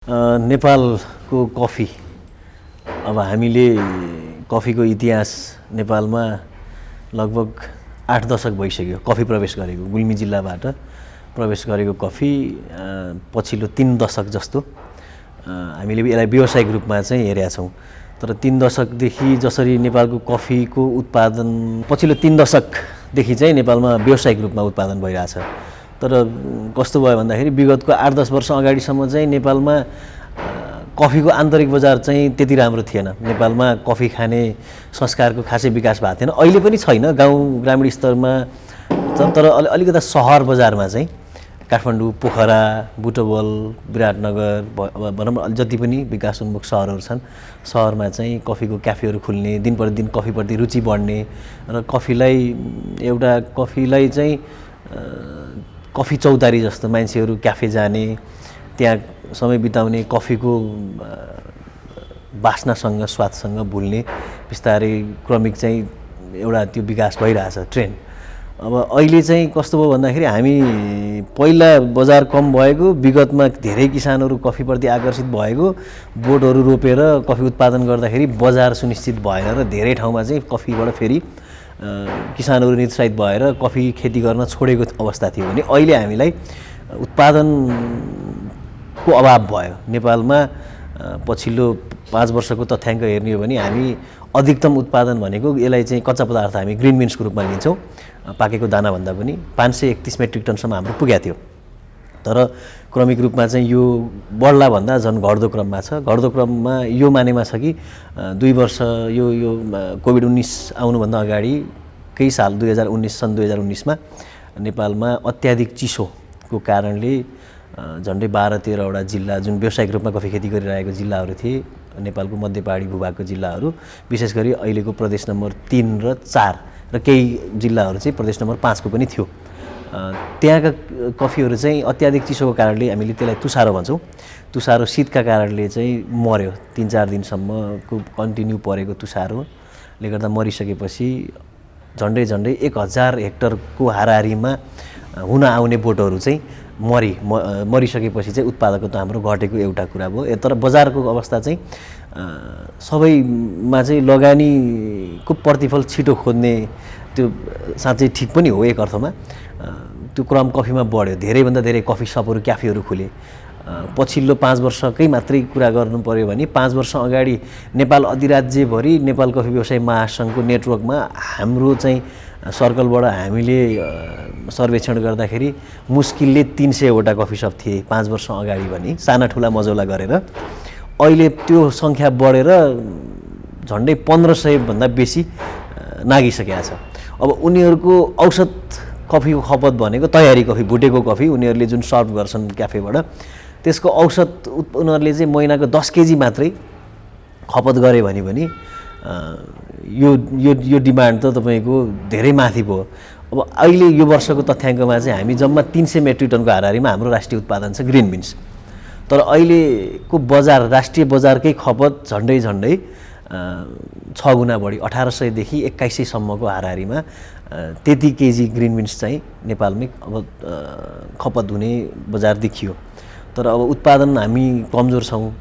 नेपालको कफी अब हामीले कफीको इतिहास नेपालमा लगभग 8 दशक भइसक्यो। कफी प्रवेश गरेको गुल्मी जिल्लाबाट प्रवेश गरेको कफी पछिल्लो 3 दशक जस्तो हामीले यसलाई व्यावसायिक रूपमा चाहिँ हेरेका छौँ। तर 3 दशकदेखि जसरी नेपालको कफीको उत्पादन पछिल्लो 3 दशकदेखि चाहिँ नेपालमा व्यावसायिक रूपमा उत्पादन भइरहेछ। तर कस्तो भयो भन्दाखेरि विगतको 8-10 वर्ष अगाडिसम्म चाहिँ नेपालमा कफीको आन्तरिक बजार चाहिँ त्यति राम्रो थिएन। नेपालमा कफी खाने संस्कारको खासै विकास भएको थिएन। अहिले पनि छैन गाउँ ग्रामीण स्तरमा, तर अलिकता सहर बजारमा चाहिँ काठमाडौँ, पोखरा, बुटवल, विराटनगर भनौँ जति पनि विकासोन्मुख सहरहरू छन्, सहरमा चाहिँ कफीको क्याफेहरू खुल्ने, दिन प्रतिदिन कफीप्रति रुचि बढ्ने र कफीलाई चाहिँ कफी चौतारी जस्तो मान्छेहरू क्याफे जाने, त्यहाँ समय बिताउने, कफीको बास्नासँग स्वादसँग भुल्ने बिस्तारै क्रमिक चाहिँ एउटा त्यो विकास भइरहेछ ट्रेन्ड। अब अहिले चाहिँ कस्तो भयो भन्दाखेरि हामी पहिला बजार कम भएको, विगतमा धेरै किसानहरू कफीप्रति आकर्षित भएको, बोटहरू रोपेर कफी उत्पादन गर्दाखेरि बजार सुनिश्चित भएन र धेरै ठाउँमा चाहिँ कफीबाट फेरि किसानहरू निरुत्साहित भएर कफी खेती गर्न छोडेको अवस्था थियो भने अहिले हामीलाई उत्पादनको अभाव भयो। नेपालमा पछिल्लो 5 वर्षको तथ्याङ्क हेर्ने हो भने हामी अधिकतम उत्पादन भनेको यसलाई चाहिँ कच्चा पदार्थ हामी ग्रिन बिन्सको रूपमा लिन्छौँ। पाकेको दानाभन्दा पनि 531 मेट्रिक टनसम्म हाम्रो पुगेको थियो। तर क्रमिक रूपमा चाहिँ यो बढ्ला भन्दा झन् घट्दो क्रममा छ। घट्दो क्रममा यो मानेमा छ कि 2 वर्ष यो कोभिड-19 आउनुभन्दा अगाडि केही साल 2019मा नेपालमा अत्याधिक चिसोको कारणले झन्डै 12-13 वटा जिल्ला जुन व्यावसायिक रूपमा कफी खेती गरिरहेको जिल्लाहरू थिए, नेपालको मध्य पहाडी भूभागको जिल्लाहरू, विशेष गरी अहिलेको प्रदेश नम्बर 3 र 4 र केही जिल्लाहरू चाहिँ प्रदेश नम्बर 5 को पनि थियो। त्यहाँका कफीहरू चाहिँ अत्याधिक चिसोको कारणले हामीले त्यसलाई तुसारो भन्छौँ। तुसारो शीतका कारणले चाहिँ मर्यो। 3-4 दिनसम्मको कन्टिन्यू परेको तुसारोले गर्दा मरिसकेपछि झन्डै 1000 हेक्टरको हाराहारीमा हुन आउने बोटहरू चाहिँ मरिसकेपछि चाहिँ उत्पादकता हाम्रो घटेको एउटा कुरा भयो। तर बजारको अवस्था चाहिँ सबैमा चाहिँ लगानीको प्रतिफल छिटो खोज्ने त्यो साँच्चै ठिक पनि हो एक अर्थमा। त्यो क्रम कफीमा बढ्यो। धेरैभन्दा धेरै कफी सपहरू, क्याफेहरू खुले। पछिल्लो 5 वर्षकै मात्रै कुरा गर्नु पर्यो भने 5 वर्ष अगाडि नेपाल अधिराज्यभरि नेपाल कफी व्यवसाय महासङ्घको नेटवर्कमा हाम्रो चाहिँ सर्कलबाट हामीले सर्वेक्षण गर्दाखेरि मुस्किलले 300 वटा कफी सप थिए 5 वर्ष अगाडि भने, साना ठुला मजौला गरेर। अहिले त्यो सङ्ख्या बढेर झन्डै 1500 भन्दा बेसी नागिसकेको छ। अब उनीहरूको औसत कफीको खपत भनेको तयारी कफी, भुटेको कफी उनीहरूले जुन सर्भ गर्छन् क्याफेबाट, त्यसको औसत उनीहरूले चाहिँ महिनाको 10 केजी मात्रै खपत गरे भने पनि यो डिमान्ड त तपाईँको धेरै माथि भयो। अब अहिले यो वर्षको तथ्याङ्कमा चाहिँ हामी जम्मा 300 मेट्रिक टनको हाराहारीमा हाम्रो राष्ट्रिय उत्पादन छ ग्रिन बिन्स। तर अहिलेको बजार, राष्ट्रिय बजारकै खपत झन्डै 6 गुणा बढी, 1800 देखि 2100 सम्मको हाराहारीमा त्यति केजी ग्रिन बिन्स चाहिँ नेपालमै अब खपत हुने बजार देखियो। तर अब उत्पादन हामी कमजोर छौँ।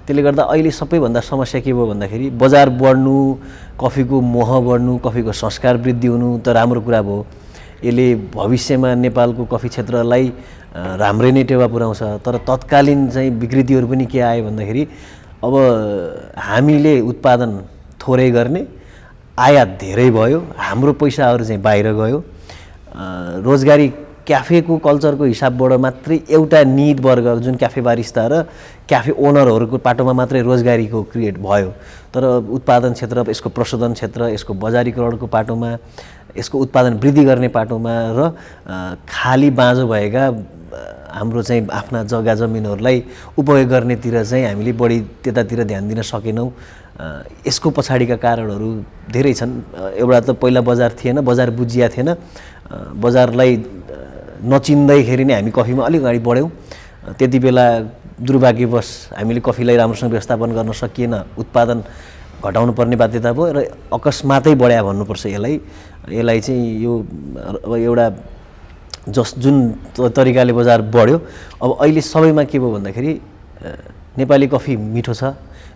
त्यसले गर्दा अहिले सबैभन्दा समस्या के भयो भन्दाखेरि बजार बढ्नु, कफीको मोह बढ्नु, कफीको संस्कार वृद्धि हुनु त राम्रो कुरा भयो। यसले भविष्यमा नेपालको कफी क्षेत्रलाई राम्रै नै टेवा पुर्याउँछ। तर तत्कालीन चाहिँ विकृतिहरू पनि के आयो भन्दाखेरि अब हामीले उत्पादन थोरै गर्ने, आयात धेरै भयो, हाम्रो पैसाहरू चाहिँ बाहिर गयो। रोजगारी क्याफेको कल्चरको हिसाबबाट मात्रै एउटा निड वर्ग जुन क्याफे बारिस्ता र क्याफे ओनरहरूको पाटोमा मात्रै रोजगारीको क्रिएट भयो। तर उत्पादन क्षेत्र, यसको प्रशोधन क्षेत्र, यसको बजारीकरणको पाटोमा, यसको उत्पादन वृद्धि गर्ने पाटोमा र खाली बाँझो भएका हाम्रो चाहिँ आफ्ना जग्गा जमिनहरूलाई उपयोग गर्नेतिर चाहिँ हामीले बढी त्यतातिर ध्यान दिन सकेनौँ। यसको पछाडिका कारणहरू धेरै छन्। एउटा त पहिला बजार थिएन, बजार बुझिया थिएन। बजारलाई नचिन्दैखेरि नै हामी कफीमा अलिक अगाडि बढ्यौँ। त्यति बेला दुर्भाग्यवश हामीले कफीलाई राम्रोसँग व्यवस्थापन गर्न सकिएन, उत्पादन घटाउनु पर्ने बाध्यता भयो र अकस्मातै बढ्या भन्नुपर्छ यसलाई चाहिँ। यो अब एउटा जुन तरिकाले बजार बढ्यो, अब अहिले सबैमा के भयो भन्दाखेरि नेपाली कफी मिठो छ,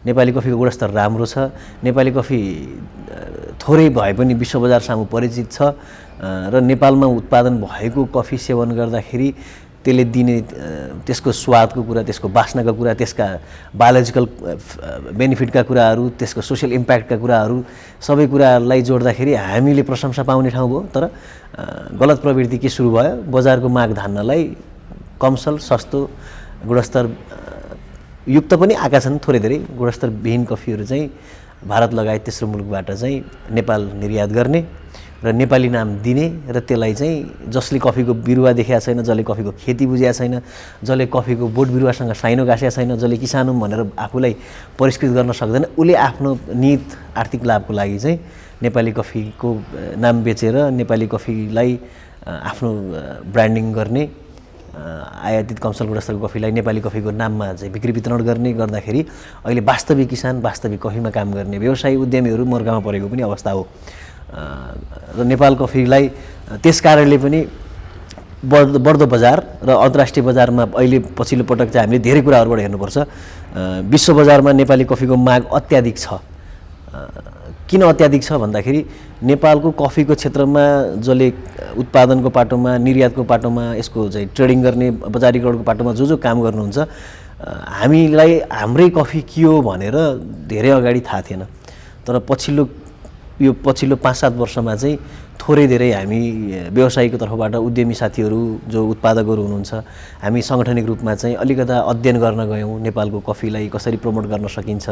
नेपाली कफीको गुणस्तर राम्रो छ, नेपाली कफी थोरै भए पनि विश्व बजार सामु परिचित छ र नेपालमा उत्पादन भएको कफी सेवन गर्दाखेरि त्यसले दिने त्यसको स्वादको कुरा, त्यसको बास्नाका कुरा, त्यसका बायोलोजिकल बेनिफिटका कुराहरू, त्यसको सोसियल इम्प्याक्टका कुराहरू सबै कुराहरूलाई जोड्दाखेरि हामीले प्रशंसा पाउने ठाउँ भयो। तर गलत प्रवृत्ति के सुरु भयो, बजारको माग धान्नलाई कमसल सस्तो गुणस्तर युक्त पनि आएका छन् थोरै धेरै गुणस्तरविहीन कफीहरू चाहिँ भारत लगायत तेस्रो मुलुकबाट चाहिँ नेपाल निर्यात गर्ने र नेपाली नाम दिने र त्यसलाई चाहिँ जसले कफीको बिरुवा देखेका छैन, जसले कफीको खेती बुझेका छैन, जसले कफीको बोट बिरुवासँग साइनो गाँसेका छैन, जसले किसान हुँ भनेर आफूलाई परिष्कृत गर्न सक्दैन, उसले आफ्नो निहित आर्थिक लाभको लागि चाहिँ नेपाली कफीको नाम बेचेर नेपाली कफीलाई आफ्नो ब्रान्डिङ गर्ने, आयातित कमसल गुणस्तरको कफीलाई नेपाली कफीको नाममा चाहिँ बिक्री वितरण गर्ने गर्दाखेरि अहिले वास्तविक किसान, वास्तविक कफीमा काम गर्ने व्यवसायी उद्यमीहरू मर्कामा परेको पनि अवस्था हो। र नेपाल कफीलाई त्यस कारणले पनि बढ्दो बजार र अन्तर्राष्ट्रिय बजारमा अहिले पछिल्लो पटक चाहिँ हामीले धेरै कुराहरूबाट हेर्नुपर्छ। विश्व बजारमा नेपाली कफीको माग अत्याधिक छ। किन अत्याधिक छ भन्दाखेरि नेपालको कफीको क्षेत्रमा जसले उत्पादनको पाटोमा, निर्यातको पाटोमा, यसको चाहिँ ट्रेडिङ गर्ने, बजारीकरणको पाटोमा जो काम गर्नुहुन्छ, हामीलाई हाम्रै कफी के हो भनेर धेरै अगाडि थाहा थिएन। तर यो पछिल्लो 5-7 वर्षमा चाहिँ थोरै धेरै हामी व्यवसायीको तर्फबाट उद्यमी साथीहरू जो उत्पादकहरू हुनुहुन्छ, हामी साङ्गठनिक रूपमा चाहिँ अलिकता अध्ययन गर्न गयौँ। नेपालको कफीलाई कसरी प्रमोट गर्न सकिन्छ,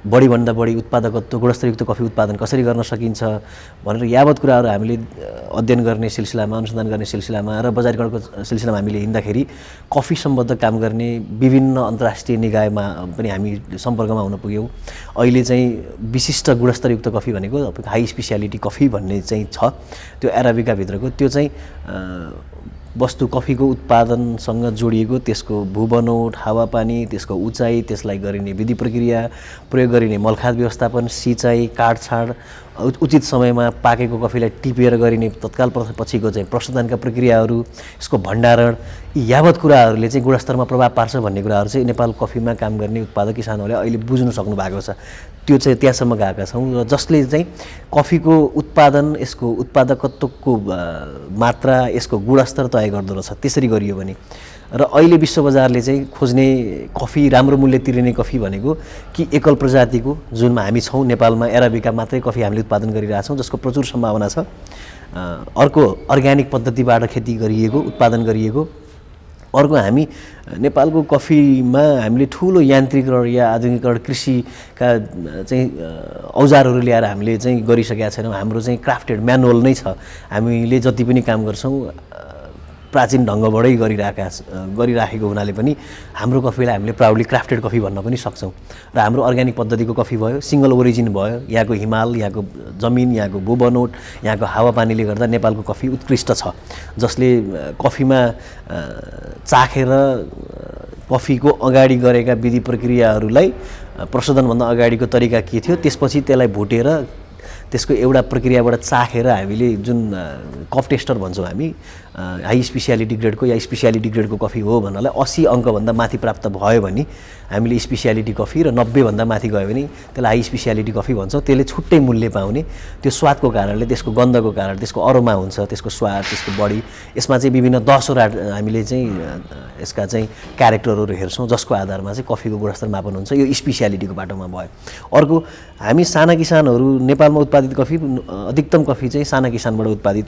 बढीभन्दा बढी उत्पादकत्व, गुणस्तरयुक्त कफी उत्पादन कसरी गर्न सकिन्छ भनेर यावत कुराहरू हामीले अध्ययन गर्ने सिलसिलामा, अनुसन्धान गर्ने सिलसिलामा र बजारीकरणको सिलसिलामा हामीले हिँड्दाखेरि कफी सम्बद्ध काम गर्ने विभिन्न अन्तर्राष्ट्रिय निकायमा पनि हामी सम्पर्कमा हुन पुग्यौँ। अहिले चाहिँ विशिष्ट गुणस्तरयुक्त कफी भनेको हाई स्पेसियालिटी कफी भन्ने चाहिँ छ, त्यो एराबिका भित्रको, त्यो चाहिँ वस्तु कफीको उत्पादनसँग जोडिएको, त्यसको भूबनोट, हावापानी, त्यसको उचाइ, त्यसलाई गरिने विधि प्रक्रिया, प्रयोग गरिने मलखाद व्यवस्थापन, सिँचाइ, काटछाड, उचित समयमा पाकेको कफीलाई टिपेर गरिने तत्काल पछिको चाहिँ प्रशोधनका प्रक्रियाहरू, यसको भण्डारण, यी यावत कुराहरूले चाहिँ गुणस्तरमा प्रभाव पार्छ भन्ने कुराहरू चाहिँ नेपाल कफीमा काम गर्ने उत्पादक किसानहरूले अहिले बुझ्नु सक्नु भएको छ। त्यो चाहिँ त्यहाँसम्म गएका छौँ र जसले चाहिँ कफीको उत्पादन, यसको उत्पादकत्वको मात्रा, यसको गुणस्तर तय गर्दो रहेछ त्यसरी गरियो भने। र अहिले विश्व बजारले चाहिँ खोज्ने कफी, राम्रो मूल्य तिरिने कफी भनेको कि एकल प्रजातिको, जुनमा हामी छौँ नेपालमा एराबिका मात्रै कफी हामीले उत्पादन गरिरहेछौँ, जसको प्रचुर सम्भावना छ। अर्को अर्ग्यानिक पद्धतिबाट खेती गरिएको, उत्पादन गरिएको। अर्को हामी नेपालको कफीमा हामीले ठुलो यान्त्रिकरण या आधुनिकीकरण कृषिका चाहिँ औजारहरू ल्याएर हामीले चाहिँ गरिसकेका छैनौँ। हाम्रो चाहिँ क्राफ्टेड म्यानुअल नै छ। हामीले जति पनि काम गर्छौँ प्राचीन ढङ्गबाटै गरिराखेको हुनाले पनि हाम्रो कफीलाई हामीले प्राउडली क्राफ्टेड कफी भन्न पनि सक्छौँ। र हाम्रो अर्ग्यानिक पद्धतिको कफी भयो, सिङ्गल ओरिजिन भयो, यहाँको हिमाल, यहाँको जमिन, यहाँको भूबनोट, यहाँको हावापानीले गर्दा नेपालको कफी उत्कृष्ट छ। जसले कफीमा चाखेर कफीको अगाडि गरेका विधि प्रक्रियाहरूलाई, प्रशोधनभन्दा अगाडिको तरिका के थियो, त्यसपछि त्यसलाई भुटेर त्यसको एउटा प्रक्रियाबाट चाखेर हामीले जुन कफ टेस्टर भन्छौँ हामी, हाई स्पेसियालिटी ग्रेडको या स्पेसियालिटी ग्रेडको कफी हो भन्नालाई 80 अङ्कभन्दा माथि प्राप्त भयो भने हामीले स्पेसियालिटी कफी, र 90 भन्दा माथि गयो भने त्यसलाई हाई स्पेसियालिटी कफी भन्छौँ। त्यसले छुट्टै मूल्य पाउने, त्यो स्वादको कारणले, त्यसको गन्धको कारण, त्यसको अरोमा हुन्छ, त्यसको स्वाद, त्यसको बडी, यसमा चाहिँ विभिन्न 10वटा हामीले चाहिँ यसका चाहिँ क्यारेक्टरहरू हेर्छौँ, जसको आधारमा चाहिँ कफीको गुणस्तर मापन हुन्छ। यो स्पेसियालिटीको बाटोमा भयो। अर्को, हामी साना किसानहरू, नेपालमा उत्पादित कफी, अधिकतम कफी चाहिँ साना किसानबाट उत्पादित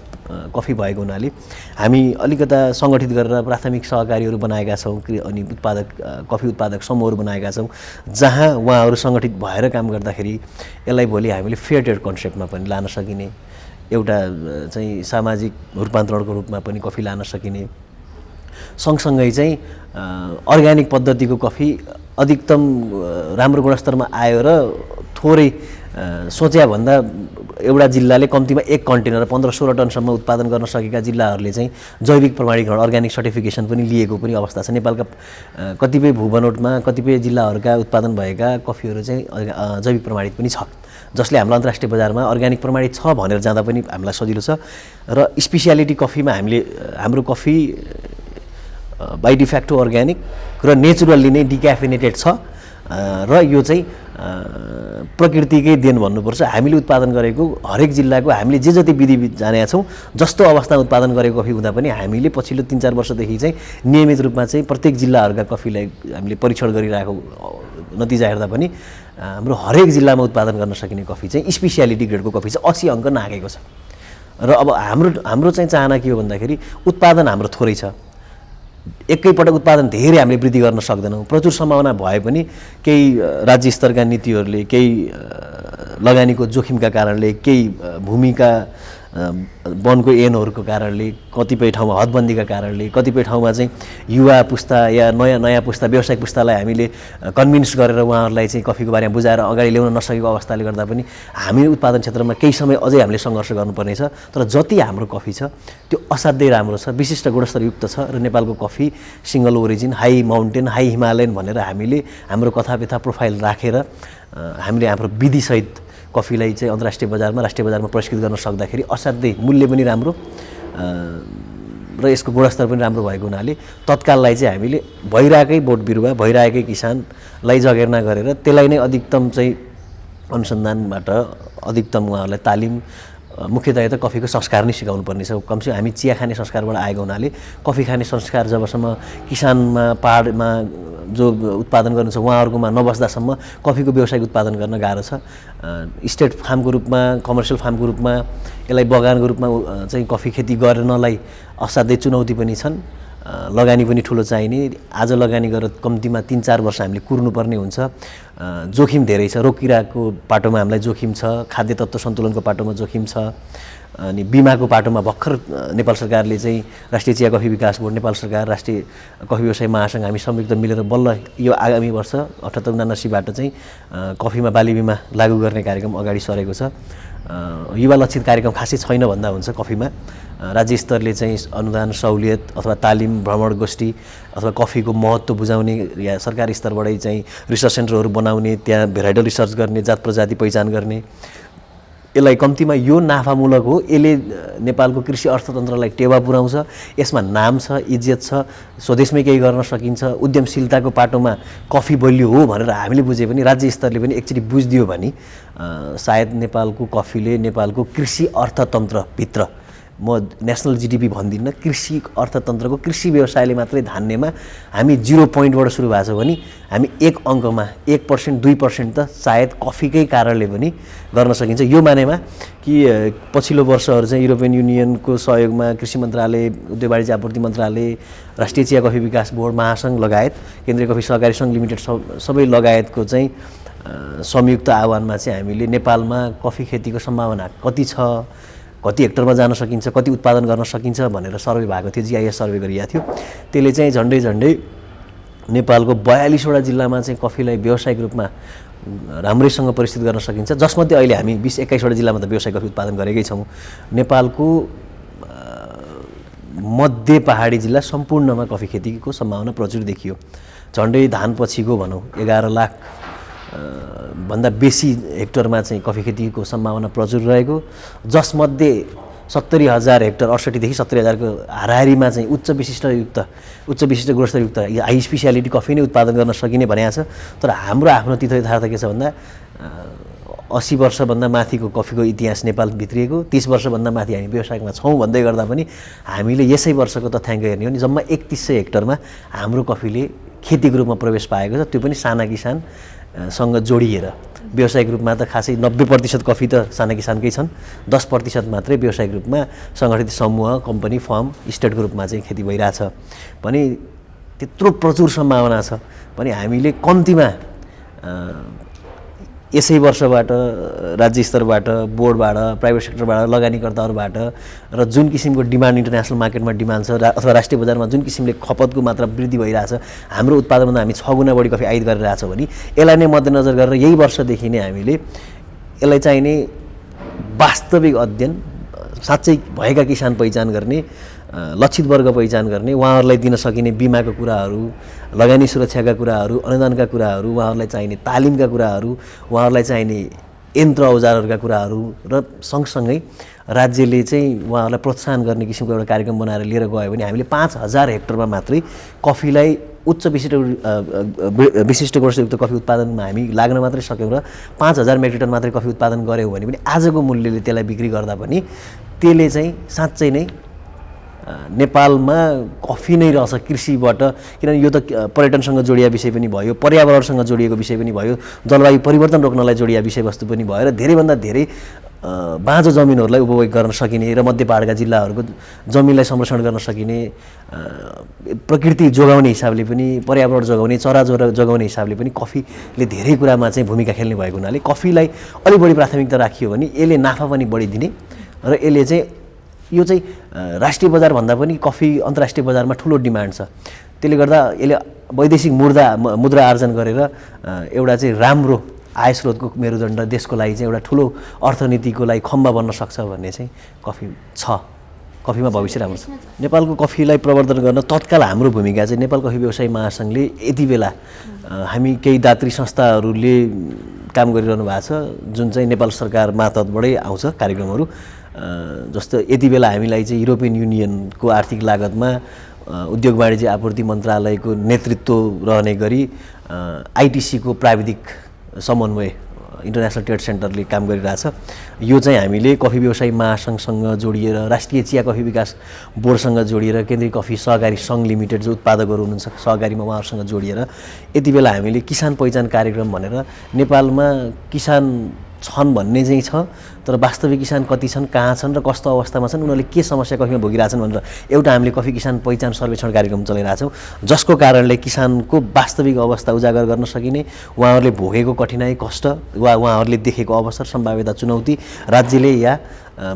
कफी भएको हुनाले हामी अलिकता सङ्गठित गरेर प्राथमिक सहकारीहरू बनाएका छौँ, अनि कफी उत्पादक समूहहरू बनाएका छौँ, जहाँ उहाँहरू सङ्गठित भएर काम गर्दाखेरि यसलाई भोलि हामीले फेयर ट्रेड कन्सेप्टमा पनि लान सकिने, एउटा चाहिँ सामाजिक रूपान्तरणको रूपमा पनि कफी लान सकिने, सँगसँगै चाहिँ अर्ग्यानिक पद्धतिको कफी अधिकतम राम्रो गुणस्तरमा आयो र थोरै सोचे भन्दा एउटा जिल्लाले कम्तीमा 1 कन्टेनर 15-16 टनसम्म उत्पादन गर्न सकेका जिल्लाहरूले चाहिँ जैविक प्रमाणीकरण, अर्ग्यानिक सर्टिफिकेसन पनि लिएको पनि अवस्था छ। नेपालका कतिपय भूबनोटमा कतिपय जिल्लाहरूका उत्पादन भएका कफीहरू चाहिँ जैविक प्रमाणित पनि छ, जसले हाम्रो अन्तर्राष्ट्रिय बजारमा अर्ग्यानिक प्रमाणित छ भनेर जाँदा पनि हामीलाई सजिलो छ। र स्पेसियालिटी कफीमा हाम्रो कफी बाई डिफ्याक्टो अर्ग्यानिक र नेचुरल्ली नै डिक्याफिनेटेड छ र यो चाहिँ प्रकृतिकै देन भन्नुपर्छ। हामीले उत्पादन गरेको हरेक जिल्लाको हामीले जे जति विधि जानेका छौँ जस्तो अवस्थामा उत्पादन गरेको कफी हुँदा पनि हामीले पछिल्लो 3-4 वर्षदेखि चाहिँ नियमित रूपमा चाहिँ प्रत्येक जिल्लाहरूका कफीलाई हामीले परीक्षण गरिरहेको नतिजा हेर्दा पनि हाम्रो हरेक जिल्लामा उत्पादन गर्न सकिने कफी चाहिँ स्पेसियालिटी ग्रेडको कफी चाहिँ 80 अङ्क नागेको छ। र अब हाम्रो चाहिँ चाहना के हो भन्दाखेरि उत्पादन हाम्रो थोरै छ, एकैपटक उत्पादन धेरै हामीले वृद्धि गर्न सक्दैनौँ। प्रचुर सम्भावना भए पनि केही राज्य स्तरका नीतिहरूले, केही लगानीको जोखिमका कारणले, केही भूमिका वनको ऐनहरूको कारणले, कतिपय ठाउँमा हदबन्दीका कारणले, कतिपय ठाउँमा चाहिँ युवा पुस्ता या नयाँ पुस्ता व्यावसायिक पुस्तालाई हामीले कन्भिन्स गरेर उहाँहरूलाई चाहिँ कफीको बारेमा बुझाएर अगाडि ल्याउन नसकेको अवस्थाले गर्दा पनि हामी उत्पादन क्षेत्रमा केही समय अझै हामीले सङ्घर्ष गर्नुपर्ने छ। तर जति हाम्रो कफी छ त्यो असाध्यै राम्रो छ, विशिष्ट गुणस्तरयुक्त छ र नेपालको coffee single origin, high mountain, high Himalayan भनेर हामीले हाम्रो कथाव्यथा प्रोफाइल राखेर हामीले हाम्रो विधिसहित कफीलाई चाहिँ अन्तर्राष्ट्रिय बजारमा, राष्ट्रिय बजारमा परिष्कृत गर्न सक्दाखेरि असाध्यै मूल्य पनि राम्रो र यसको गुणस्तर पनि राम्रो भएको हुनाले तत्काललाई चाहिँ हामीले भइरहेकै बोट बिरुवा, भइरहेकै किसानलाई जगेर्ना गरेर त्यसलाई नै अधिकतम चाहिँ अनुसन्धानबाट अधिकतम उहाँहरूलाई तालिम, मुख्यतया त कफीको संस्कार नै सिकाउनु पर्ने छ। कमसेकम हामी चिया खाने संस्कारबाट आएको हुनाले कफी खाने संस्कार जबसम्म किसानमा, पहाडमा जो उत्पादन गर्नु छ उहाँहरूकोमा नबस्दासम्म कफीको व्यावसायिक उत्पादन गर्न गाह्रो छ। स्टेट फार्मको रूपमा, कमर्सियल फार्मको रूपमा, यसलाई बगानको रूपमा चाहिँ कफी खेती गर्नलाई असाध्यै चुनौती पनि छन्, लगानी पनि ठुलो चाहिने। आज लगानी गरेर कम्तीमा 3-4 वर्ष हामीले कुर्नुपर्ने हुन्छ, जोखिम धेरै छ, रोगकिराको पाटोमा हामीलाई जोखिम छ, खाद्य तत्त्व सन्तुलनको पाटोमा जोखिम छ, अनि बिमाको पाटोमा भर्खर नेपाल सरकारले चाहिँ राष्ट्रिय चिया कफी विकास बोर्ड, नेपाल सरकार, राष्ट्रिय कफी व्यवसाय महासङ्घ हामी संयुक्त मिलेर बल्ल यो आगामी वर्ष 78-79बाट चाहिँ कफीमा बाली बिमा लागू गर्ने कार्यक्रम अगाडि सरेको छ। युवा लक्षित कार्यक्रम खासै छैन भन्दा हुन्छ कफीमा। राज्य स्तरले चाहिँ अनुदान, सहुलियत अथवा तालिम, भ्रमण गोष्ठी अथवा कफीको महत्त्व बुझाउने या सरकारी स्तरबाटै चाहिँ रिसर्च सेन्टरहरू बनाउने, त्यहाँ भेराइटल रिसर्च गर्ने, जात प्रजाति पहिचान गर्ने, यसलाई कम्तीमा यो नाफामूलक हो, यसले नेपालको कृषि अर्थतन्त्रलाई टेवा पुर्याउँछ, यसमा नाम छ, इज्जत छ, स्वदेशमै केही गर्न सकिन्छ, उद्यमशीलताको पाटोमा कफी बलियो हो भनेर हामीले बुझे पनि राज्य स्तरले पनि एकचोटि बुझिदियो भने सायद नेपालको कफीले नेपालको कृषि अर्थतन्त्रभित्र, म नेसनल जिडिपी भन्दिनँ, कृषि अर्थतन्त्रको कृषि व्यवसायले मात्रै धान्नेमा हामी 0 पोइन्टबाट सुरु भएको छ भने हामी 1 अङ्कमा 1%, 2% त सायद कफीकै कारणले पनि गर्न सकिन्छ। यो मानेमा कि पछिल्लो वर्षहरू चाहिँ युरोपियन युनियनको सहयोगमा कृषि मन्त्रालय, उद्योग वाणिज्य आपूर्ति मन्त्रालय, राष्ट्रिय चिया कफी विकास बोर्ड, महासङ्घ लगायत केन्द्रीय कफी सहकारी सङ्घ लिमिटेड सबै लगायतको चाहिँ संयुक्त आह्वानमा चाहिँ हामीले नेपालमा कफी खेतीको सम्भावना कति छ, कति हेक्टरमा जान सकिन्छ, कति उत्पादन गर्न सकिन्छ भनेर सर्वे भएको थियो, जिआइएस सर्वे गरिएको थियो। त्यसले चाहिँ झन्डै नेपालको 42वटा जिल्लामा चाहिँ कफीलाई व्यावसायिक रूपमा राम्रैसँग परिस्थित गर्न सकिन्छ, जसमध्ये अहिले हामी 20-21वटा जिल्लामा त व्यावसायिक कफी उत्पादन गरेकै छौँ। नेपालको मध्य पहाडी जिल्ला सम्पूर्णमा कफी खेतीको सम्भावना प्रचुर देखियो। झन्डै धान पछिको भनौँ 11 लाख भन्दा बेसी हेक्टरमा चाहिँ कफी खेतीको सम्भावना प्रचुर रहेको, जसमध्ये 70,000 हेक्टर, 68 देखि 70,000को हाराहारीमा चाहिँ उच्च विशिष्ट गुणस्तरयुक्त हाई स्पेसियालिटी कफी नै उत्पादन गर्न सकिने भनेको छ। तर हाम्रो आफ्नो तिथो यथार्थ के छ भन्दा 80 वर्षभन्दा माथिको कफीको इतिहास नेपाल भित्रिएको, 30 वर्षभन्दा माथि हामी व्यवसायमा छौँ भन्दै गर्दा पनि हामीले यसै वर्षको तथ्याङ्क हेर्ने हो नि जम्मा 3100 हेक्टरमा हाम्रो कफीले खेतीको रूपमा प्रवेश पाएको छ, त्यो पनि साना किसानसँग जोडिएर। व्यावसायिक रूपमा त खासै 90% कफी त साना किसानकै छन्, 10% मात्रै व्यावसायिक रूपमा सङ्गठित समूह, कम्पनी, फर्म, स्टेटको रूपमा चाहिँ खेती भइरहेछ पनि। त्यत्रो प्रचुर सम्भावना छ पनि हामीले कम्तीमा यसै वर्षबाट राज्य स्तरबाट, बोर्डबाट, प्राइभेट सेक्टरबाट, लगानीकर्ताहरूबाट र जुन किसिमको डिमान्ड इन्टरनेसनल मार्केटमा डिमान्ड छ अथवा राष्ट्रिय बजारमा जुन किसिमले खपतको मात्रा वृद्धि भइरहेछ, हाम्रो उत्पादनमा हामी 6 गुणा बढी कफी आयात गरिरहेछौँ भने यसलाई नै मध्यनजर गरेर यही वर्षदेखि नै हामीले यसलाई चाहिने वास्तविक अध्ययन, साँच्चै भएका किसान पहिचान गर्ने, लक्षित वर्ग पहिचान गर्ने, उहाँहरूलाई दिन सकिने बिमाका कुराहरू, लगानी सुरक्षाका कुराहरू, अनुदानका कुराहरू, उहाँहरूलाई चाहिने तालिमका कुराहरू, उहाँहरूलाई चाहिने यन्त्र औजारहरूका कुराहरू र सँगसँगै राज्यले चाहिँ उहाँहरूलाई प्रोत्साहन गर्ने किसिमको एउटा कार्यक्रम बनाएर लिएर गयो भने हामीले 5000 हेक्टरमा मात्रै कफीलाई उच्च विशिष्ट गुणस्तरयुक्त कफी उत्पादनमा हामी लाग्न मात्रै सक्यौँ र 5000 मेट्रिक टन मात्रै कफी उत्पादन गऱ्यौँ भने पनि आजको मूल्यले त्यसलाई बिक्री गर्दा पनि त्यसले चाहिँ साँच्चै नै नेपालमा कफी नै रहेछ कृषिबाट, किनभने यो त पर्यटनसँग जोडिया विषय पनि भयो, पर्यावरणसँग जोडिएको विषय पनि भयो, जलवायु परिवर्तन रोक्नलाई जोडिया विषयवस्तु पनि भयो र धेरैभन्दा धेरै बाँझो जमिनहरूलाई उपभोग गर्न सकिने र मध्य पहाडका जिल्लाहरूको जमिनलाई संरक्षण गर्न सकिने, प्रकृति जोगाउने हिसाबले पनि, पर्यावरण जोगाउने, चरा जोगाउने हिसाबले पनि कफीले धेरै कुरामा चाहिँ भूमिका खेल्ने भएको हुनाले कफीलाई अलिक बढी प्राथमिकता राखियो भने यसले नाफा पनि बढी दिने र यसले चाहिँ यो चाहिँ राष्ट्रिय बजारभन्दा पनि कफी अन्तर्राष्ट्रिय बजारमा ठुलो डिमान्ड छ। त्यसले गर्दा यसले वैदेशिक मुद्रा आर्जन गरेर एउटा चाहिँ राम्रो आय स्रोतको मेरुदण्ड देशको लागि चाहिँ एउटा ठुलो अर्थनीतिको लागि खम्बा बन्न सक्छ भन्ने चाहिँ कफी छ। कफीमा भविष्य राम्रो छ। नेपालको कफीलाई प्रवर्धन गर्न तत्काल हाम्रो भूमिका चाहिँ नेपाल कफी व्यवसायी महासङ्घले यति बेला हामी केही दात्री संस्थाहरूले काम गरिरहनु भएको छ जुन चाहिँ नेपाल सरकार मातहतबाटै आउँछ कार्यक्रमहरू। जस्तो यति बेला हामीलाई चाहिँ युरोपियन युनियनको आर्थिक लागतमा उद्योग वाणिज्य आपूर्ति मन्त्रालयको नेतृत्व रहने गरी आइटिसीको प्राविधिक समन्वय इन्टरनेसनल ट्रेड सेन्टरले काम गरिरहेछ। यो चाहिँ हामीले कफी व्यवसायी महासङ्घसँग जोडिएर, राष्ट्रिय चिया कफी विकास बोर्डसँग जोडिएर, केन्द्रीय कफी सहकारी सङ्घ लिमिटेड जो उत्पादकहरू हुनुहुन्छ सहकारीमा उहाँहरूसँग जोडिएर यति बेला हामीले किसान पहिचान कार्यक्रम भनेर नेपालमा किसान छन् भन्ने चाहिँ छ, तर वास्तविक किसान कति छन्, कहाँ छन् र कस्तो अवस्थामा छन्, उनीहरूले के समस्या कफीमा भोगिरहेछन् भनेर एउटा हामीले कफी किसान पहिचान सर्वेक्षण कार्यक्रम चलाइरहेछौँ, जसको कारणले किसानको वास्तविक अवस्था उजागर गर्न सकिने, उहाँहरूले भोगेको कठिनाइ कष्ट वा उहाँहरूले देखेको अवसर सम्भाव्यता चुनौती राज्यले या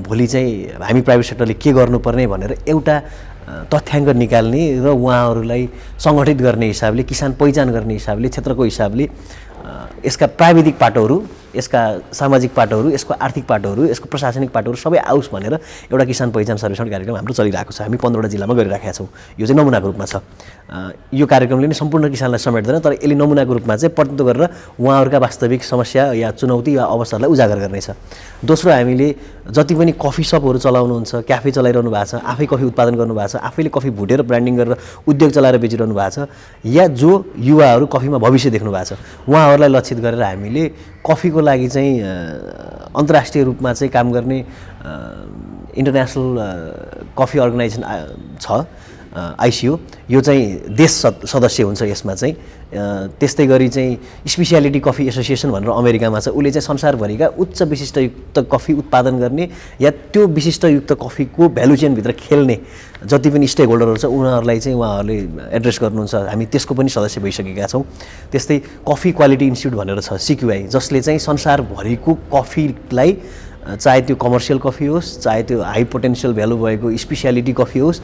भोलि चाहिँ हामी प्राइभेट सेक्टरले के गर्नुपर्ने भनेर एउटा तथ्याङ्क निकाल्ने र उहाँहरूलाई सङ्गठित गर्ने हिसाबले, किसान पहिचान गर्ने हिसाबले, क्षेत्रको हिसाबले यसका प्राविधिक पाटोहरू, यसका सामाजिक पाटोहरू, यसको आर्थिक पाटोहरू, यसको प्रशासनिक पाटोहरू सबै आओस् भनेर एउटा किसान पहिचान सर्वेक्षण कार्यक्रम हाम्रो चलिरहेको छ। हामी 15वटा जिल्लामा गरिराखेका छौँ। यो चाहिँ नमुनाको रूपमा छ। यो कार्यक्रमले नै सम्पूर्ण किसानलाई समेट्दैन, तर यसले नमुनाको रूपमा चाहिँ प्रतिनिधित्व गरेर उहाँहरूका वास्तविक समस्या या चुनौती या अवसरलाई उजागर गर्नेछ। दोस्रो, हामीले जति पनि कफी सपहरू चलाउनुहुन्छ, क्याफे चलाइरहनु भएको छ, आफै कफी उत्पादन गर्नुभएको छ, आफैले कफी भुटेर ब्रान्डिङ गरेर उद्योग चलाएर बेचिरहनु भएको छ, या जो युवाहरू कफीमा भविष्य देख्नु भएको छ उहाँहरूलाई लक्षित गरेर हामीले कफीको लागि चाहिँ अन्तर्राष्ट्रिय रूपमा चाहिँ काम गर्ने इन्टरनेसनल कफी अर्गनाइजेसन छ आइसिओ, यो चाहिँ देश सदस्य हुन्छ यसमा चाहिँ। त्यस्तै गरी चाहिँ स्पेसियालिटी कफी एसोसिएसन भनेर अमेरिकामा छ, उसले चाहिँ संसारभरिका उच्च विशिष्टयुक्त कफी उत्पादन गर्ने या त्यो विशिष्टयुक्त कफीको भ्यालु चेनभित्र खेल्ने जति पनि स्टेक होल्डरहरू छ उनीहरूलाई चाहिँ उहाँहरूले एड्रेस गर्नुहुन्छ। हामी त्यसको पनि सदस्य भइसकेका छौँ। त्यस्तै कफी क्वालिटी इन्स्टिट्युट भनेर छ सिक्युआई, जसले चाहिँ संसारभरिको कफीलाई, चाहे त्यो कमर्सियल कफी होस्, चाहे त्यो हाई पोटेन्सियल भ्यालु भएको स्पेसियालिटी कफी होस्,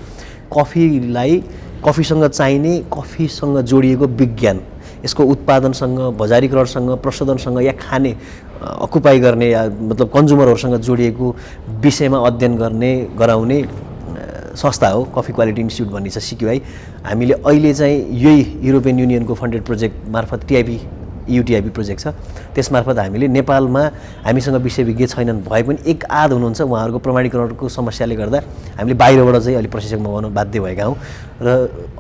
कफीलाई, कफीसँग चाहिने, कफीसँग जोडिएको विज्ञान, यसको उत्पादनसँग, बजारीकरणसँग, प्रशोधनसँग या खाने अकुपाई गर्ने या मतलब कन्ज्युमरहरूसँग जोडिएको विषयमा अध्ययन गराउने संस्था हो कफी क्वालिटी इन्स्टिट्युट भन्ने छ सिक्युआई। हामीले अहिले चाहिँ यही युरोपियन युनियनको फन्डेड प्रोजेक्ट मार्फत युटिआइपी प्रोजेक्ट छ, त्यसमार्फत हामीले नेपालमा हामीसँग विषयविज्ञ छैनन् भए पनि एक आध हुनुहुन्छ, उहाँहरूको प्रमाणीकरणको समस्याले गर्दा हामीले बाहिरबाट चाहिँ अलिक प्रशिक्षक मगाउन बाध्य भएका हौँ र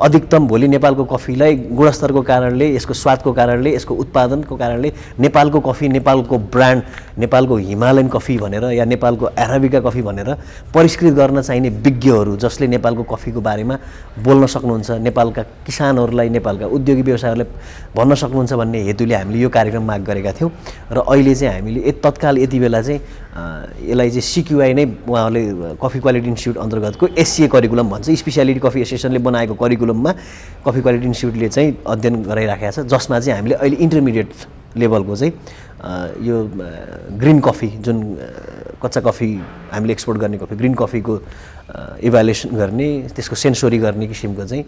अधिकतम भोलि नेपालको कफीलाई गुणस्तरको कारणले, यसको स्वादको कारणले, यसको उत्पादनको कारणले नेपालको कफी, नेपालको ब्रान्ड, नेपालको हिमालयन कफी भनेर या नेपालको अराबिका कफी भनेर परिष्कृत गर्न चाहिने विज्ञहरू जसले नेपालको कफीको बारेमा बोल्न सक्नुहुन्छ, नेपालका किसानहरूलाई, नेपालका उद्योगी व्यवसायहरूलाई भन्न सक्नुहुन्छ भन्ने हेतुले हामीले यो कार्यक्रम माग गरेका थियौँ। र अहिले चाहिँ हामीले तत्काल यति बेला चाहिँ यसलाई चाहिँ सिक्युआई नै उहाँहरूले कफी क्वालिटी इन्स्टिट्युट अन्तर्गतको एससिए करिकुलम भन्छ, स्पेसियालिटी कफी एसोसिएसनले बनाएको करिकुलममा कफी क्वालिटी इन्स्टिट्युटले चाहिँ अध्ययन गराइराखेका छ, जसमा चाहिँ हामीले अहिले इन्टरमिडिएट लेभलको चाहिँ यो ग्रिन कफी, जुन कच्चा कफी हामीले एक्सपोर्ट गर्ने कफी, ग्रिन कफीको इभ्यालुएसन गर्ने, त्यसको सेन्सोरी गर्ने किसिमको चाहिँ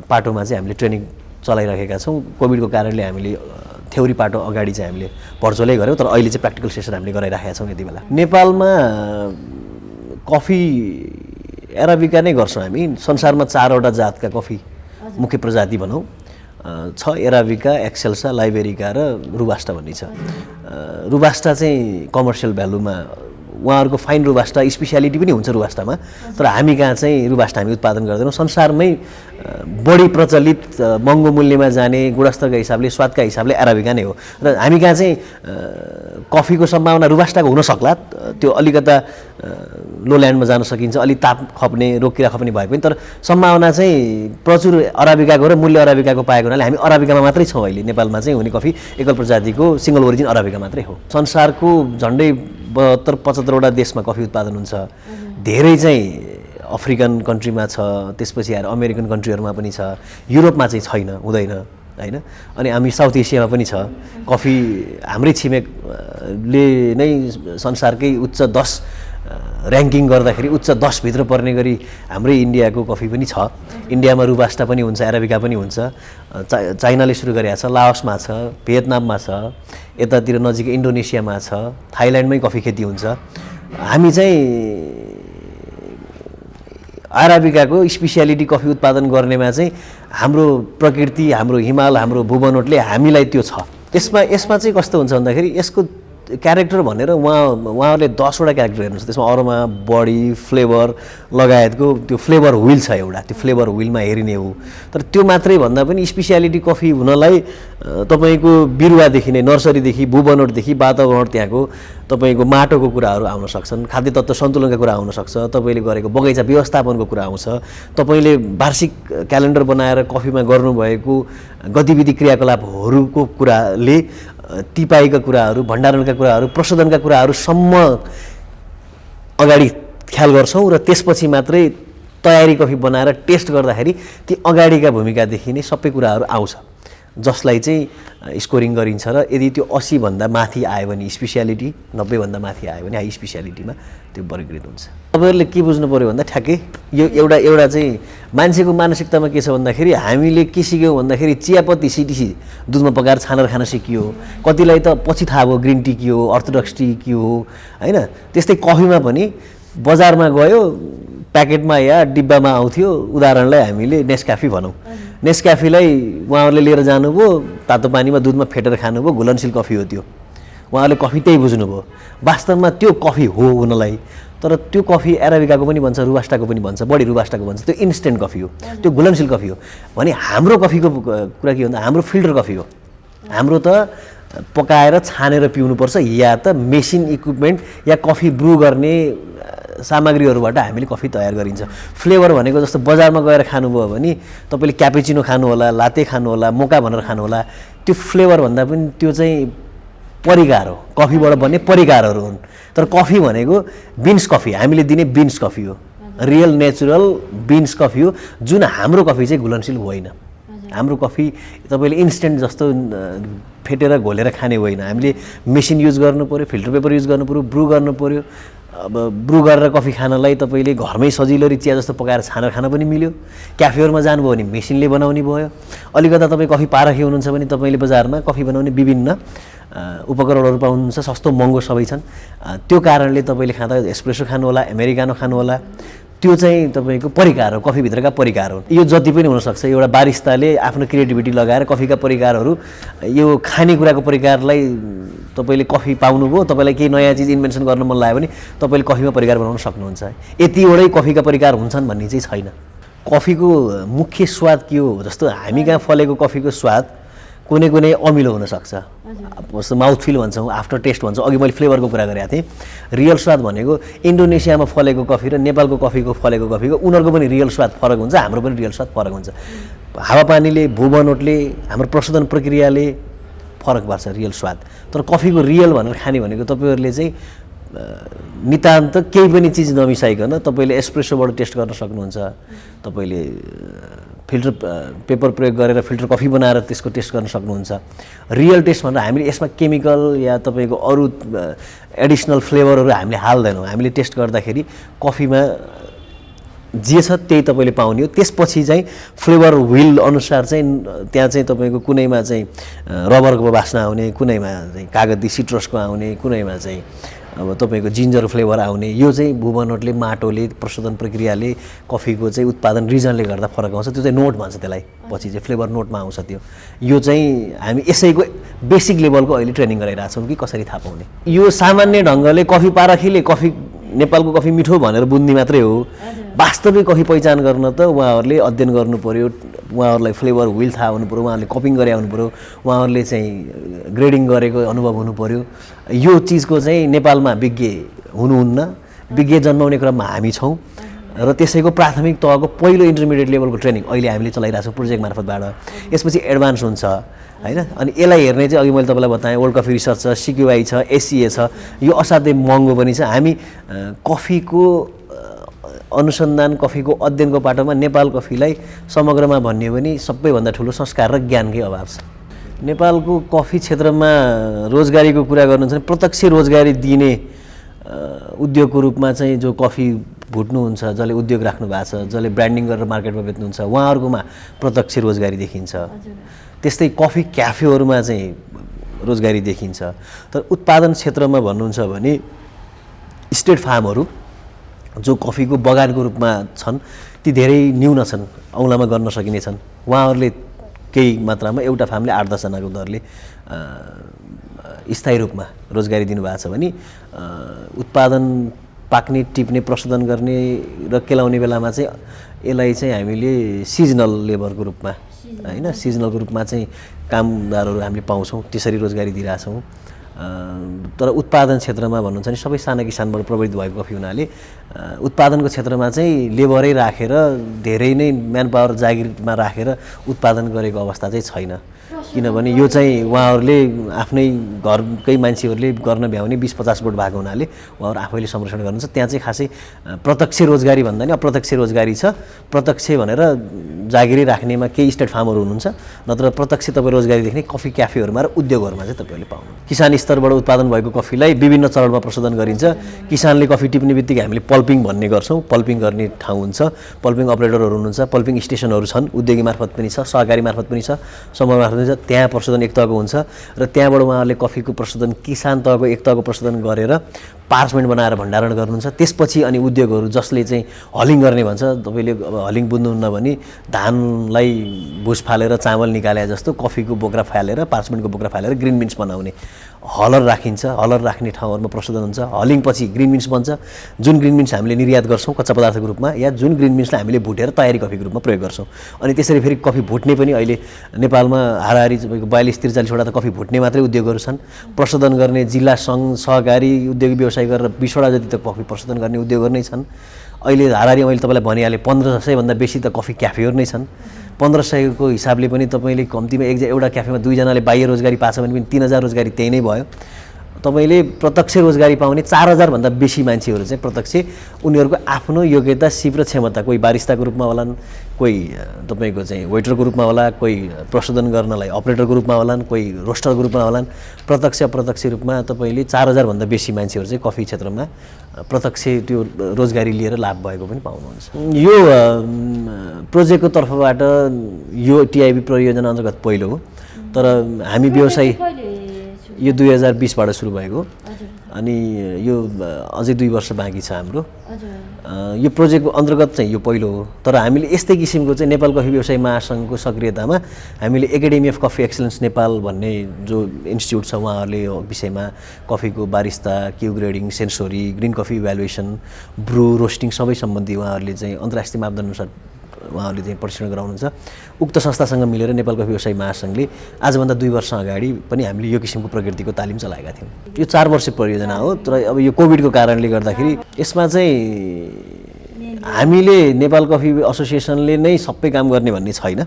पाटोमा चाहिँ हामीले ट्रेनिङ चलाइराखेका छौँ। कोभिडको कारणले हामीले थ्योरी पाटो अगाडि चाहिँ हामीले भर्चुअलै गऱ्यौँ, तर अहिले चाहिँ प्र्याक्टिकल सेसन हामीले गराइराखेका छौँ। यति बेला नेपालमा कफी एराबिका नै गर्छौँ हामी। संसारमा 4वटा जातका कफी मुख्य प्रजाति भनौँ छ, एराबिका, एक्सेल्सा, लाइबेरिका र रुबास्टा भन्ने छ। रुबास्टा चाहिँ कमर्सियल भ्यालुमा, उहाँहरूको फाइन रुबास्टा स्पेसियालिटी पनि हुन्छ रुबास्टामा, तर हामी कहाँ चाहिँ रुबास्टा हामी उत्पादन गर्दैनौँ। संसारमै बढी प्रचलित महँगो मूल्यमा जाने गुणस्तरका हिसाबले स्वादका हिसाबले अराबिका नै हो र हामी कहाँ चाहिँ कफीको सम्भावना रोबास्टाको हुन सक्ला त्यो अलिकता लोल्यान्डमा जान सकिन्छ अलि ताप खप्ने रोकिरा खप्ने भए पनि तर सम्भावना चाहिँ प्रचुर अराबिकाको र मूल्य अराबिकाको पाएको हुनाले हामी अराबिकामा मात्रै छौँ अहिले नेपालमा चाहिँ हुने कफी एकल प्रजातिको सिङ्गल ओरिजिन अराबिका मात्रै हो संसारको झन्डै 72-75 वटा देशमा कफी उत्पादन हुन्छ धेरै चाहिँ अफ्रिकन कन्ट्रीमा छ त्यसपछि आएर अमेरिकन कन्ट्रीहरूमा पनि छ युरोपमा चाहिँ छैन हुँदैन हैन अनि हामी साउथ एसियामा पनि छ कफी हाम्रै छिमेकले नै संसारकै उच्च 10 र्याङ्किङ गर्दाखेरि उच्च 10 भित्र पर्ने गरी हाम्रै इन्डियाको कफी पनि छ इन्डियामा रुबास्टा पनि हुन्छ अराबिका पनि हुन्छ चाइनाले सुरु गरेको छ लाओसमा छ भियतनाममा छ यतातिर नजिकै इन्डोनेसियामा छ थाइल्यान्डमै कफी खेती हुन्छ हामी चाहिँ अराबिकाको स्पेसियालिटी कफी उत्पादन गर्नेमा चाहिँ हाम्रो प्रकृति हाम्रो हिमाल हाम्रो भूबनोटले हामीलाई त्यो छ यसमा चाहिँ कस्तो हुन्छ भन्दाखेरि यसको क्यारेक्टर भनेर उहाँहरूले 10 वटा क्यारेक्टर हेर्नुहुन्छ त्यसमा अरूमा बडी फ्लेभर लगायतको त्यो फ्लेभर व्हिल छ एउटा त्यो फ्लेभर व्हिलमा हेरिने हो तर त्यो मात्रै भन्दा पनि स्पेसियालिटी कफी हुनलाई तपाईको बिरुवादेखि नै नर्सरीदेखि भूबनोटदेखि वातावरण त्यहाँको तपाईको माटोको कुराहरू आउन सक्छन् खाद्य तत्त्व सन्तुलनका कुरा आउन सक्छ तपाईले गरेको बगैँचा व्यवस्थापनको कुरा आउँछ तपाईले वार्षिक क्यालेन्डर बनाएर कफीमा गर्नुभएको गतिविधि क्रियाकलापहरूको कुराले टिपाइका कुराहरू भण्डारणका कुराहरू प्रशोधनका कुराहरूसम्म अगाडि ख्याल गर्छौँ र त्यसपछि मात्रै तयारी कफी बनाएर टेस्ट गर्दाखेरि ती अगाडिका भूमिकादेखि नै सबै कुराहरू आउँछ जसलाई चाहिँ स्कोरिङ गरिन्छ र यदि त्यो 80 भन्दा माथि आयो भने स्पेसियालिटी 90 भन्दा माथि आयो भने हाई स्पेसियालिटीमा त्यो वर्गीकृत हुन्छ तपाईहरुले के बुझ्नु पर्यो भन्दा ठ्याक्कै यो एउटा चाहिँ मान्छेको मानसिकतामा के छ भन्दाखेरि हामीले के सिक्यौं भन्दाखेरि चियापत्ती सिटिसी दुधमा पकाएर छानेर खान सिकियो कतिलाई त पछि थाहा भयो ग्रीन टी के हो अर्थोडक्स टी के हो हैन त्यस्तै कफीमा पनि बजारमा गयो प्याकेटमा या डिब्बामा आउँथ्यो उदाहरणलाई हामीले नेस्काफी भनौं नेस्काफीलाई उहाँहरूले लिएर जानुभयो तातो पानीमा दुधमा फेटेर खानुभयो घुलनशील कफी हो त्यो उहाँहरूले कफी त्यही बुझ्नुभयो वास्तवमा त्यो कफी हो हुनलाई तर त्यो कफी अराबिकाको पनि भन्छ रुबास्टाको पनि भन्छ बढी रुबास्टाको भन्छ त्यो इन्स्टेन्ट कफी हो त्यो घुलनशील कफी हो भने हाम्रो कफीको कुरा के भन्दा हाम्रो फिल्टर कफी हो हाम्रो त पकाएर छानेर पिउनुपर्छ या त मेसिन इक्विपमेन्ट या कफी ब्रु गर्ने सामग्रीहरुबाट हामीले कफी तयार गरिन्छ फ्लेभर भनेको जस्तो बजारमा गएर खानुभयो भने तपाईले क्यापुचिनो खानु होला लाते खानु होला मोका भनेर खानु होला त्यो फ्लेभर भन्दा पनि त्यो चाहिँ परिकार हो कफीबाट बन्ने परिकारहरु हुन् तर कफी भनेको बिन्स कफी हामीले दिने बिन्स कफी हो रियल नेचुरल बिन्स कफी हो जुन हाम्रो कफी चाहिँ घुलनशील होइन हाम्रो कफी तपाईले इन्स्टेन्ट जस्तो फेटेर घोलेर खाने होइन हामीले मेसिन युज गर्नु पर्यो फिल्टर पेपर युज गर्नु पर्यो ब्रु गर्नु पर्यो अब ब्रु गरेर कफी खानलाई तपाईले घरमै सजिलो चिया जस्तो पकाएर छानेर खान पनि मिल्यो क्याफेहरुमा जानुभयो भने मेसिनले बनाउने भयो अलिकता तपाई कफी पारखी हुनुहुन्छ भने तपाईले बजारमा कफी बनाउने विभिन्न उपकरणहरु पाउनुहुन्छ सस्तो महँगो सबै छन् त्यो कारणले तपाईले खाँदा एस्प्रेसो खानु होला अमेरिकानो खानु होला त्यो चाहिँ तपाईको परिकार हो कफी भित्रका परिकार हो यो जति पनि हुन सक्छ एउटा बारिस्ताले आफ्नो क्रिएटिभिटी लगाएर कफीका परिकारहरु यो खानेकुराको परिकारलाई तपाईले कफी पाउनुभयो तपाईलाई केही नयाँ चीज इन्भेन्सन गर्न मन लाग्यो भने तपाईले कफीमा परिकार बनाउन सक्नुहुन्छ यतिवटै कफीका परिकार हुन्छन् भन्ने चाहिँ छैन कफीको मुख्य स्वाद के हो जस्तो हामी कहाँ फलेको कफीको स्वाद कुनै कुनै अमिलो हुन सक्छ जस्तो माउथ फिल भन्छौं आफ्टर टेस्ट भन्छौं अघि मैले फ्लेभरको कुरा गरेको थिएँ रियल स्वाद भनेको इन्डोनेसियामा फलेको कफी र नेपालको कफीको फलेको कफीको उनीहरुको पनि रियल स्वाद फरक हुन्छ हाम्रो पनि रियल स्वाद फरक हुन्छ हावापानीले भूबनोटले हाम्रो प्रशोधन प्रक्रियाले फरक पार्छ रियल स्वाद तर कफीको रियल भनेर खाने भनेको तपाईहरुले चाहिँ नितान्त केही पनि चीज नमिसाइकन तपाईले एस्प्रेसोबाट टेस्ट गर्न सक्नुहुन्छ तपाईले फिल्टर पेपर प्रयोग गरेर फिल्टर कफी बनाएर त्यसको टेस्ट गर्न सक्नुहुन्छ रियल टेस्ट भनेर हामीले यसमा केमिकल या तपाईको अरु एडिशनल फ्लेभरहरु हामीले हाल्दैनौं हामीले टेस्ट गर्दाखेरि कफीमा जे छ त्यही तपाईले पाउने हो त्यसपछि चाहिँ फ्लेभर व्हील अनुसार चाहिँ त्यहाँ चाहिँ तपाईको कुनैमा चाहिँ रबरको वासना आउने कुनैमा चाहिँ कागती सिट्रसको आउने कुनैमा चाहिँ अब तपाईको जिन्जर फ्लेभर आउने यो चाहिँ भूबनोटले माटोले प्रशोधन प्रक्रियाले कफीको चाहिँ उत्पादन रिजनले गर्दा फरक आउँछ त्यो चाहिँ नोट भन्छ त्यसलाई पछि चाहिँ फ्लेभर नोटमा आउँछ त्यो यो चाहिँ हामी यसैको बेसिक लेभलको अहिले ट्रेनिङ गराइरहेका छौं कि कसरी थाहा पाउने यो सामान्य ढंगले कफी पारखीले कफी नेपालको कफी मिठो भनेर बुझ्ने मात्रै हो, वास्तविक कफी पहिचान गर्न त उहाँहरूले अध्ययन गर्नु पर्यो, उहाँहरूलाई फ्लेभर व्हिल थाहा हुनु पर्यो, उहाँहरूले कपिङ गरे हुनु पर्यो, उहाँहरूले चाहिँ ग्रेडिङ गरेको अनुभव हुनु पर्यो। यो चिजको चाहिँ नेपालमा विज्ञ हुनुहुन्न, विज्ञ जन्माउने क्रममा हामी छौँ र त्यसैको प्राथमिक तहको पहिलो इन्टरमिडिएट लेभलको ट्रेनिङ अहिले हामीले चलाइरहेको छौँ प्रोजेक्ट मार्फतबाट। यसपछि एडभान्स हुन्छ हैन। अनि यसलाई हेर्ने चाहिँ अघि मैले तपाईँलाई बताएँ वर्ल्ड कफी रिसर्च छ, सिक्युआई छ, एसिए छ, यो असाध्यै महँगो पनि छ। हामी कफीको अनुसन्धान, कफीको अध्ययनको पाटोमा नेपाल कफीलाई समग्रमा भन्यो भने सबैभन्दा ठुलो संस्कार र ज्ञानकै अभाव छ। नेपालको कफी क्षेत्रमा रोजगारीको कुरा गर्नुहुन्छ भने प्रत्यक्ष रोजगारी दिने उद्योगको रूपमा चाहिँ जो कफी भुट्नुहुन्छ, जसले उद्योग राख्नु भएको छ, जसले ब्रान्डिङ गरेर मार्केटमा बेच्नुहुन्छ, उहाँहरूकोमा प्रत्यक्ष रोजगारी देखिन्छ। त्यस्तै कफी क्याफेहरूमा चाहिँ रोजगारी देखिन्छ। तर उत्पादन क्षेत्रमा भन्नुहुन्छ भने स्टेट फार्महरू जो कफीको बगानको रूपमा छन् ती धेरै न्यून छन्, औँलामा गर्न सकिने छन्। उहाँहरूले केही मात्रामा एउटा फार्मले 8-10 जनाको दरले स्थायी रूपमा रोजगारी दिनुभएको छ भने उत्पादन पाक्ने, टिप्ने, प्रशोधन गर्ने र केलाउने बेलामा चाहिँ यसलाई चाहिँ हामीले सिजनल लेबरको रूपमा हैन, सिजनलको रूपमा चाहिँ कामदारहरू हामीले पाउँछौँ, त्यसरी रोजगारी दिइरहेछौँ। तर उत्पादन क्षेत्रमा भन्नुहुन्छ भने सबै साना किसानबाट प्रभावित भएको कफी हुनाले उत्पादनको क्षेत्रमा चाहिँ लेबरै राखेर धेरै नै म्यान पावर जागिरमा राखेर उत्पादन गरेको अवस्था चाहिँ छैन। किनभने यो चाहिँ उहाँहरूले आफ्नै घरकै मान्छेहरूले गर्न भ्याउने 20-50 बोट भएको हुनाले उहाँहरू आफैले संरक्षण गर्नुहुन्छ। त्यहाँ चाहिँ खासै प्रत्यक्ष रोजगारी भन्दा नि अप्रत्यक्ष रोजगारी छ। प्रत्यक्ष भनेर जागिरै राख्नेमा केही स्टेट फार्महरू हुनुहुन्छ, नत्र प्रत्यक्ष तपाईँ रोजगारी देख्ने कफी क्याफेहरूमा र उद्योगहरूमा चाहिँ तपाईँहरूले पाउनु। किसान स्तरबाट उत्पादन भएको कफीलाई विभिन्न चरणमा प्रशोधन गरिन्छ। किसानले कफी टिप्ने बित्तिकै हामीले पल्पिङ भन्ने गर्छौँ, पल्पिङ गर्ने ठाउँ हुन्छ, पल्पिङ अपरेटरहरू हुनुहुन्छ, पल्पिङ स्टेसनहरू छन्, उद्योगी मार्फत पनि छ, सहकारी मार्फत पनि छ, समूह मार्फत पनि छ। त्यहाँ प्रशोधन एक तहको हुन्छ र त्यहाँबाट उहाँहरूले कफीको प्रशोधन किसान तहको एक तहको प्रशोधन गरेर पार्चमेन्ट बनाएर भण्डारण गर्नुहुन्छ। त्यसपछि अनि उद्योगहरू जसले चाहिँ हलिङ गर्ने भन्छ, तपाईँले अब हलिङ बुझ्नुहुन्न भने धानलाई भुस फालेर चामल निकाले जस्तो कफीको बोक्रा फालेर, पार्चमेन्टको बोक्रा फालेर ग्रिन बिन्स बनाउने हलर राखिन्छ। हलर राख्ने ठाउँहरूमा प्रशोधन हुन्छ। हलिङ पछि ग्रिन बिन्स बन्छ, जुन ग्रिन बिन्स हामीले निर्यात गर्छौँ कच्चा पदार्थको रूपमा, या जुन ग्रिन बिन्सलाई हामीले भुटेर तयारी कफीको रूपमा प्रयोग गर्छौँ। अनि त्यसरी फेरि कफी भुट्ने पनि अहिले नेपालमा हाराहारी 42-43वटा त कफी भुट्ने मात्रै उद्योगहरू छन्। प्रशोधन गर्ने जिल्ला सङ्घ, सहकारी, उद्योगी व्यवसाय गरेर 20वटा जति त कफी प्रशोधन गर्ने उद्योगहरू नै छन्। अहिले हाराहारी मैले तपाईँलाई भनिहालेँ 1500 बेसी त कफी क्याफेहरू नै छन्। 1500को हिसाबले पनि तपाईँले कम्तीमा एउटा क्याफेमा 2 जनाले बाह्य रोजगारी पाछ भने पनि 3000 रोजगारी त्यही नै भयो। तपाईँले प्रत्यक्ष रोजगारी पाउने 4000 भन्दा बेसी मान्छेहरू चाहिँ प्रत्यक्ष उनीहरूको आफ्नो योग्यता, सिप र क्षमता, कोही बारिस्ताको रूपमा होलान्, कोही तपाईँको चाहिँ वेटरको रूपमा होला, कोही प्रशोधन गर्नलाई अपरेटरको रूपमा होलान्, कोही रोस्टरको रूपमा होलान्। प्रत्यक्ष अप्रत्यक्ष रूपमा तपाईँले 4000 भन्दा बेसी मान्छेहरू चाहिँ कफी क्षेत्रमा प्रत्यक्ष त्यो रोजगारी लिएर लाभ भएको पनि पाउनुहुन्छ। यो प्रोजेक्टको तर्फबाट यो टिआइबी परियोजना अन्तर्गत पहिलो हो। तर हामी व्यवसाय यो 2020बाट सुरु भएको अनि यो अझै 2 वर्ष बाँकी छ हाम्रो। यो प्रोजेक्टको अन्तर्गत चाहिँ यो पहिलो हो। तर हामीले यस्तै किसिमको चाहिँ नेपाल कफी व्यवसाय महासङ्घको सक्रियतामा हामीले academy of coffee excellence Nepal भन्ने जो इन्स्टिट्युट छ उहाँहरूले यो विषयमा कफीको barista, Q grading, sensory, green coffee evaluation, brew, roasting सबै सम्बन्धी उहाँहरूले चाहिँ अन्तर्राष्ट्रिय मापदण्डअनुसार उहाँहरूले चाहिँ प्रशिक्षण गराउनुहुन्छ। उक्त संस्थासँग मिलेर नेपाल कफी व्यवसाय महासङ्घले आजभन्दा 2 वर्ष अगाडि पनि हामीले यो किसिमको प्रकृतिको तालिम चलाएका थियौँ। यो 4 वर्षे परियोजना हो। तर अब यो कोभिडको कारणले गर्दाखेरि यसमा चाहिँ हामीले नेपाल कफी एसोसिएसनले नै सबै काम गर्ने भन्ने छैन।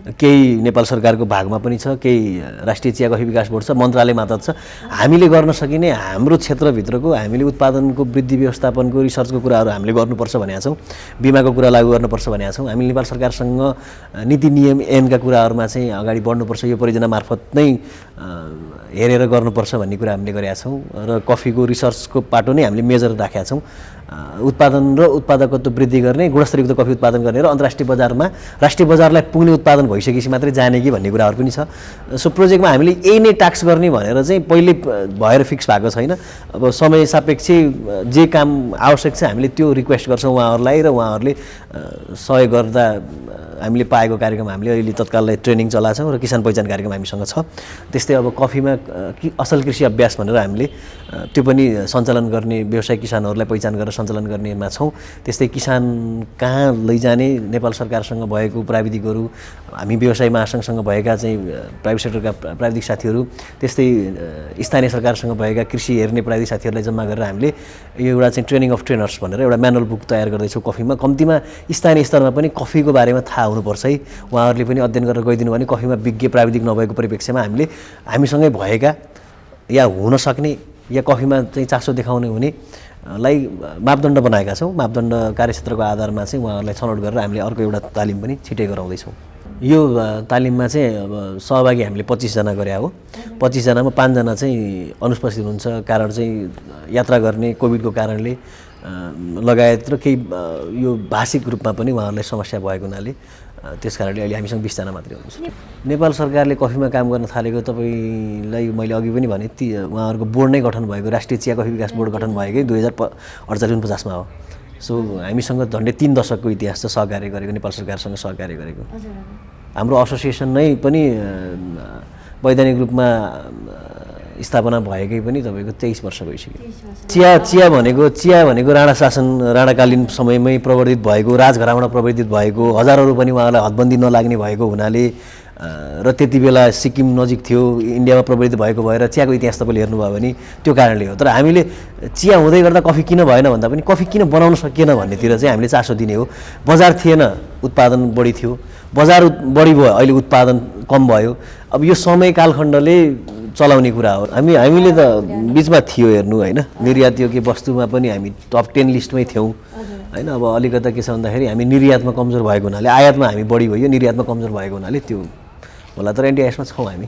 केही नेपाल सरकारको भागमा पनि छ, केही राष्ट्रिय चिया कफी विकास बोर्ड छ, मन्त्रालय मातहत छ। हामीले गर्न सकिने हाम्रो क्षेत्रभित्रको हामीले उत्पादनको वृद्धि व्यवस्थापनको रिसर्चको कुराहरू हामीले गर्नुपर्छ भनेका छौँ। बिमाको कुरा लागू गर्नुपर्छ भनेका छौँ। हामीले नेपाल सरकारसँग नीति नियम ऐनका कुराहरूमा चाहिँ अगाडि बढ्नुपर्छ, यो परियोजना मार्फत नै हेरेर गर्नुपर्छ भन्ने कुरा हामीले गरेका छौँ र कफीको रिसर्चको पाटो नै हामीले मेजर राखेका छौँ। उत्पादन र उत्पादकत्व वृद्धि गर्ने, गुणस्तरयुक्त कफी उत्पादन गर्ने र अन्तर्राष्ट्रिय बजारमा राष्ट्रिय बजारलाई पुग्ने उत्पादन भइसकेपछि मात्रै जाने कि भन्ने कुराहरू पनि छ। सो प्रोजेक्टमा हामीले यही नै टास्क गर्ने भनेर चाहिँ पहिले भएर फिक्स भएको छैन। अब समय सापेक्ष जे काम आवश्यक छ हामीले त्यो रिक्वेस्ट गर्छौँ उहाँहरूलाई र उहाँहरूले सहयोग गर्दा हामीले पाएको कार्यक्रम हामीले अहिले तत्काललाई ट्रेनिङ चलाछौँ र किसान पहिचान कार्यक्रम हामीसँग छ। त्यस्तै अब कफीमा असल कृषि अभ्यास भनेर हामीले त्यो पनि सञ्चालन गर्ने, व्यवसायिक किसानहरूलाई पहिचान गरेर सञ्चालन गर्नेमा छौँ। त्यस्तै किसान कहाँ लैजाने, नेपाल सरकारसँग भएको प्राविधिकहरू, हामी व्यवसाय महासङ्घसँग भएका चाहिँ प्राइभेट सेक्टरका प्राविधिक साथीहरू, त्यस्तै स्थानीय सरकारसँग भएका कृषि हेर्ने प्राविधिक साथीहरूलाई जम्मा गरेर हामीले यो एउटा चाहिँ ट्रेनिङ अफ ट्रेनर्स भनेर एउटा म्यानुअल बुक तयार गर्दैछौँ कफीमा। कम्तीमा स्थानीय स्तरमा पनि कफीको बारेमा थाहा हुनुपर्छ है। उहाँहरूले पनि अध्ययन गरेर गइदिनु भने कफीमा विज्ञ प्राविधिक नभएको परिप्रेक्ष्यमा हामीले हामीसँगै भएका या हुन सक्ने या कफीमा चाहिँ चासो देखाउने हुनेलाई मापदण्ड बनाएका छौँ। मापदण्ड कार्यक्षेत्रको आधारमा चाहिँ उहाँहरूलाई छनौट गरेर हामीले अर्को एउटा तालिम पनि छिटै गराउँदैछौँ। यो तालिममा चाहिँ अब सहभागी हामीले 25 जना गरे हो। 25 जनामा 5 जना चाहिँ अनुपस्थित हुनुहुन्छ, कारण चाहिँ यात्रा गर्ने कोभिडको कारणले लगायत र केही यो भाषिक रूपमा पनि उहाँहरूलाई समस्या भएको हुनाले त्यस कारणले अहिले हामीसँग 20 जना मात्रै हुनुहुन्छ। नेपाल सरकारले कफीमा काम गर्न थालेको तपाईँलाई मैले अघि पनि भने उहाँहरूको बोर्ड नै गठन भएको, राष्ट्रिय चिया कफी विकास बोर्ड गठन भएकै 2048-49 मा हो। सो हामीसँग झन्डै 3 दशकको इतिहास छ सहकार्य गरेको, नेपाल सरकारसँग सहकार्य गरेको। हाम्रो एसोसिएसन नै पनि वैधानिक रूपमा स्थापना भएकै पनि तपाईँको 23 वर्ष भइसक्यो। चिया भनेको राणा शासन, राणाकालीन समयमै प्रवर्धित भएको, राजघराबाट प्रवर्धित भएको, हजारौँ पनि उहाँलाई हदबन्दी नलाग्ने भएको हुनाले र त्यति बेला सिक्किम नजिक थियो, इन्डियामा प्रवर्धित भएको भएर चियाको इतिहास तपाईँले हेर्नुभयो भने त्यो कारणले हो। तर हामीले चिया हुँदै गर्दा कफी किन भएन भन्दा पनि कफी किन बनाउन सकिएन भन्नेतिर चाहिँ हामीले चासो दिने हो। बजार थिएन, उत्पादन बढी थियो, बजार बढी भयो, अहिले उत्पादन कम भयो। अब यो समय कालखण्डले चलाउने कुरा हो। हामीले त बिचमा थियो हेर्नु होइन, निर्यातयोग्य वस्तुमा पनि हामी टप 10 लिस्टमै थियौँ होइन। अब अलिकता के छ भन्दाखेरि हामी निर्यातमा कमजोर भएको हुनाले, आयातमा हामी बढी भयो, निर्यातमा कमजोर भएको हुनाले त्यो होला। तर एनडिआइएसमा छौँ हामी।